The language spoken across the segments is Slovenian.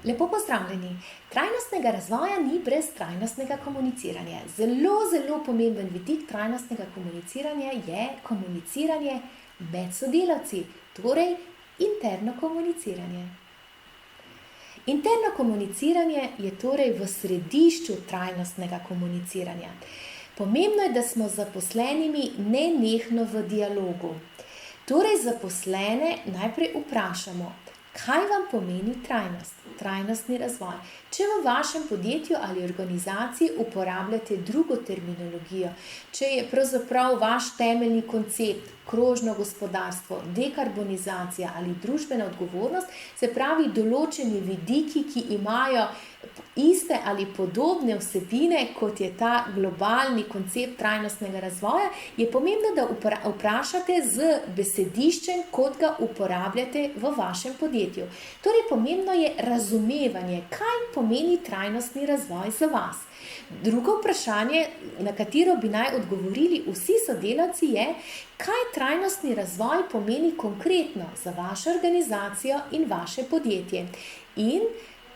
Lepo pozdravljeni. Trajnostnega razvoja ni brez trajnostnega komuniciranja. Zelo pomemben vidik trajnostnega komuniciranja je komuniciranje med sodelavci, torej interno komuniciranje. Interno komuniciranje je torej v središču trajnostnega komuniciranja. Pomembno je, da smo z zaposlenimi nenehno v dialogu. Torej zaposlene najprej vprašamo, kaj vam pomeni trajnost, trajnostni razvoj. Če v vašem podjetju ali organizaciji uporabljate drugo terminologijo, če je pravzaprav vaš temeljni koncept krožno gospodarstvo, dekarbonizacija ali družbena odgovornost, se pravi določeni vidiki, ki imajo iste ali podobne vsebine, kot je ta globalni koncept trajnostnega razvoja, je pomembno, da vprašate z besediščem, kot ga uporabljate v vašem podjetju. Torej, pomembno je razumevanje, kaj pomeni trajnostni razvoj za vas. Drugo vprašanje, na katero bi naj odgovorili vsi sodelavci, je, kaj trajnostni razvoj pomeni konkretno za vašo organizacijo in vaše podjetje. In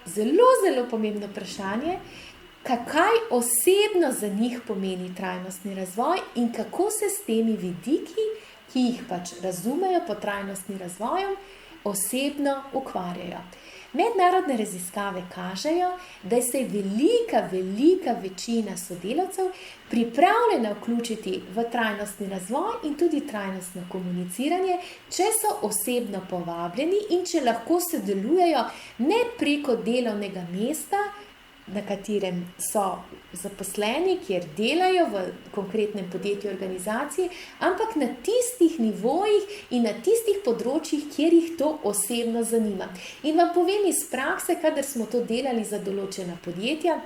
zelo pomembno vprašanje, kaj osebno za njih pomeni trajnostni razvoj in kako se s temi vidiki, ki jih pač razumejo pod trajnostnim razvojem, osebno ukvarjajo. Mednarodne raziskave kažejo, da se velika večina sodelavcev pripravljena vključiti v trajnostni razvoj in tudi trajnostno komuniciranje, če so osebno povabljeni in če lahko sodelujejo ne preko delovnega mesta, na katerem so zaposleni, kjer delajo v konkretnem podjetju organizaciji, ampak na tistih nivojih in na tistih področjih, kjer jih to osebno zanima. In vam povem iz prakse, kadar smo to delali za določena podjetja,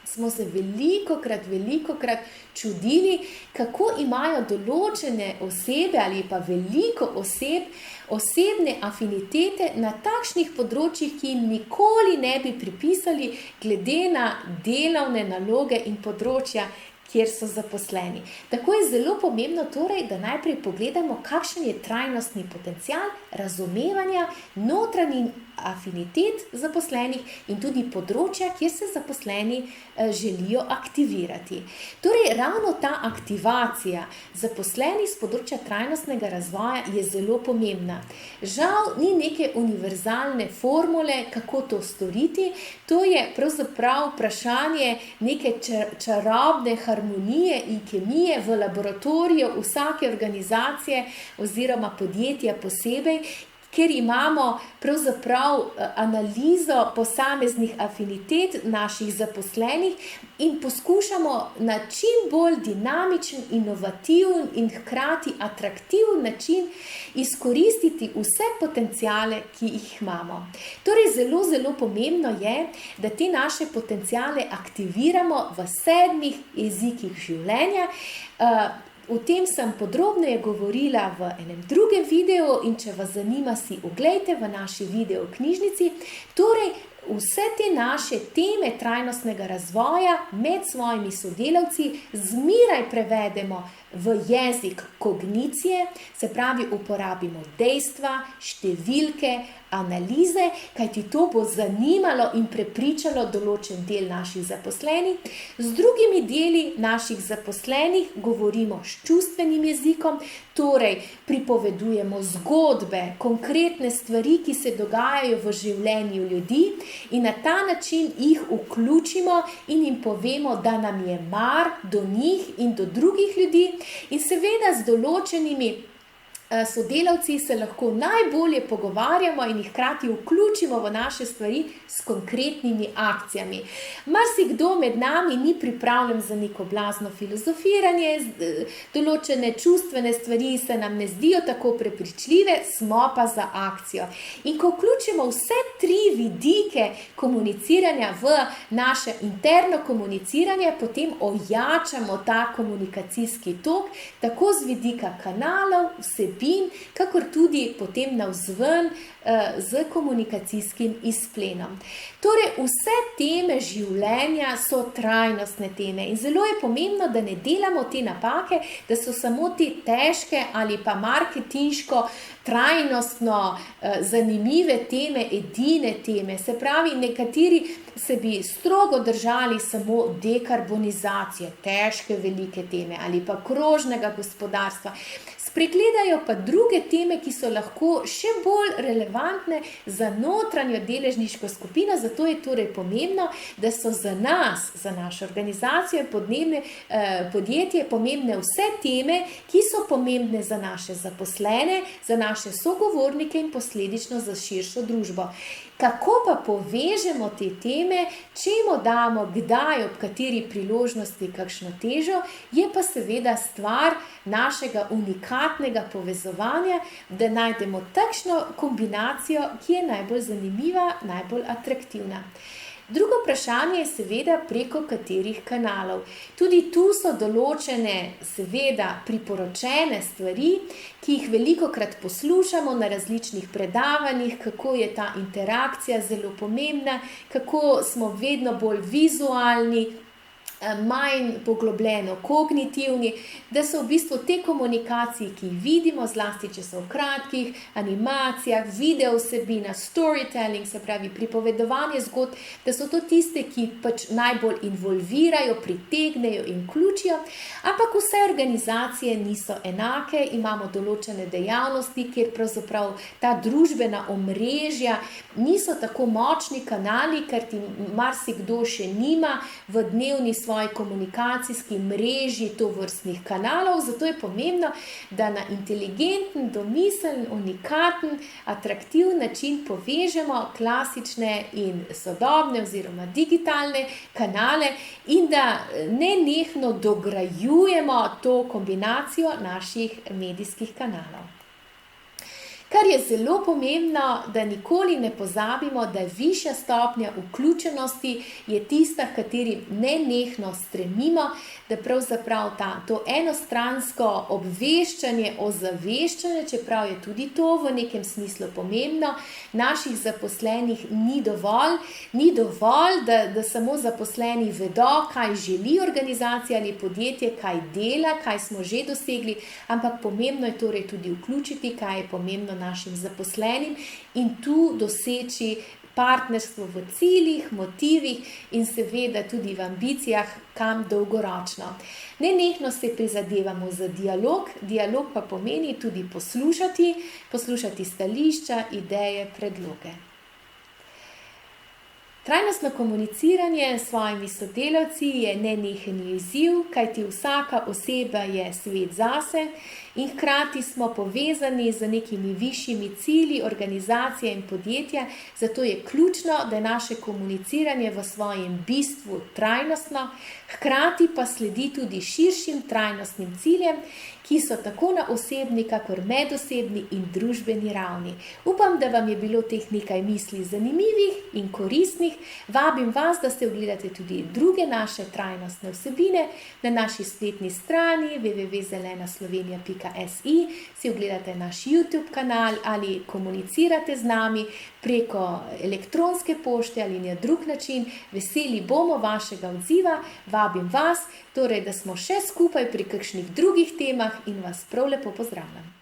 smo se velikokrat čudili, kako imajo določene osebe ali pa veliko oseb osebne afinitete na takšnih področjih, ki jim nikoli ne bi pripisali glede na delovne naloge in področja, kjer so zaposleni. Tako je zelo pomembno torej, da najprej pogledamo, kakšen je trajnostni potencial razumevanja notranjih afinitet zaposlenih in tudi področja, kjer se zaposleni želijo aktivirati. Torej, ravno ta aktivacija zaposlenih s področja trajnostnega razvoja je zelo pomembna. Žal ni neke univerzalne formule, kako to storiti. To je pravzaprav vprašanje neke čarobne harmonije in kemije v laboratoriju vsake organizacije oziroma podjetja posebej, ker imamo pravzaprav analizo posameznih afinitet naših zaposlenih in poskušamo na čim bolj dinamičen, inovativen in hkrati atraktiven način izkoristiti vse potenciale, ki jih imamo. Torej, zelo pomembno je, da te naše potenciale aktiviramo v 7 jezikih življenja. O tem sem podrobneje govorila v enem drugem videu in če vas zanima, si oglejte v naši video knjižnici. Torej, vse te naše teme trajnostnega razvoja med svojimi sodelavci zmeraj prevedemo v jezik kognicije, se pravi uporabimo dejstva, številke, analize, kajti to bo zanimalo in prepričalo določen del naših zaposlenih. Z drugimi deli naših zaposlenih govorimo s čustvenim jezikom, torej pripovedujemo zgodbe, konkretne stvari, ki se dogajajo v življenju ljudi in na ta način jih vključimo in jim povemo, da nam je mar do njih in do drugih ljudi in seveda z določenimi sodelavci se lahko najbolje pogovarjamo in jih hkrati vključimo v naše stvari s konkretnimi akcijami. Marsikdo med nami ni pripravljen za neko blazno filozofiranje, določene čustvene stvari se nam ne zdijo tako prepričljive, smo pa za akcijo. In ko vključimo vse 3 vidike komuniciranja v naše interno komuniciranje, potem ojačamo ta komunikacijski tok, tako z vidika kanalov, vsebin vsebin, kakor tudi potem navzven z komunikacijskim izplenom. Torej, vse teme življenja so trajnostne teme in zelo je pomembno, da ne delamo te napake, da so samo te težke ali pa marketinško trajnostno zanimive teme, edine teme. Se pravi, nekateri se bi strogo držali samo dekarbonizacije, težke velike teme ali pa krožnega gospodarstva. Spregledajo pa druge teme, ki so lahko še bolj relevantne za notranjo deležniško skupino, zato je torej pomembno, da so za nas, za našo organizacijo in podjetje pomembne vse teme, ki so pomembne za naše zaposlene, za naše sogovornike in posledično za širšo družbo. Kako pa povežemo te teme, čemu damo, kdaj, ob kateri priložnosti, kakšno težo, je pa seveda stvar našega unikatnega povezovanja, da najdemo takšno kombinacijo, ki je najbolj zanimiva, najbolj atraktivna. Drugo vprašanje je seveda preko katerih kanalov. Tudi tu so določene seveda priporočene stvari, ki jih velikokrat poslušamo na različnih predavanjih, kako je ta interakcija zelo pomembna, kako smo vedno bolj vizualni, manj poglobljeno kognitivni, da so v bistvu te komunikacije, ki jih vidimo, zlasti če so v kratkih animacijah, video vsebina, storytelling, se pravi pripovedovanje zgodb, da so to tiste, ki pač najbolj involvirajo, pritegnejo in vključijo, ampak vse organizacije niso enake, imamo določene dejavnosti, kjer pravzaprav ta družbena omrežja niso tako močni kanali, ker ti marsikdo še nima v dnevni svoji komunikacijski mreži tovrstnih kanalov, zato je pomembno, da na inteligenten, domiseln, unikaten, atraktiven način povežemo klasične in sodobne oziroma digitalne kanale in da nenehno dograjujemo to kombinacijo naših medijskih kanalov. Kar je zelo pomembno, da nikoli ne pozabimo, da višja stopnja vključenosti je tista, h kateri nenehno stremimo, da pravzaprav to enostransko obveščanje, ozaveščanje, čeprav je tudi to v nekem smislu pomembno, naših zaposlenih ni dovolj. Ni dovolj, da samo zaposleni vedo, kaj želi organizacija ali podjetje, kaj dela, kaj smo že dosegli, ampak pomembno je torej tudi vključiti, kaj je pomembno našim zaposlenim in tu doseči partnerstvo v ciljih, motivih in seveda tudi v ambicijah, kam dolgoročno. Nenehno se prizadevamo za dialog, dialog pa pomeni tudi poslušati stališča, ideje, predloge. Trajnostno komuniciranje s svojimi sodelavci je nenehen izziv, kajti vsaka oseba je svet zase in hkrati smo povezani z nekimi višjimi cilji organizacije in podjetja, zato je ključno, da je naše komuniciranje v svojem bistvu trajnostno, hkrati pa sledi tudi širšim trajnostnim ciljem, ki so tako na osebni, kakor medosebni in družbeni ravni. Upam, da vam je bilo teh nekaj misli zanimivih in koristnih. Vabim vas, da se ogledate tudi druge naše trajnostne vsebine na naši spletni strani www.zelenaslovenija.si, si ogledate naš YouTube kanal ali komunicirate z nami preko elektronske pošte ali na drug način. Veseli bomo vašega odziva. Vabim vas, torej, da smo še skupaj pri kakšnih drugih temah in vas prav lepo pozdravljam.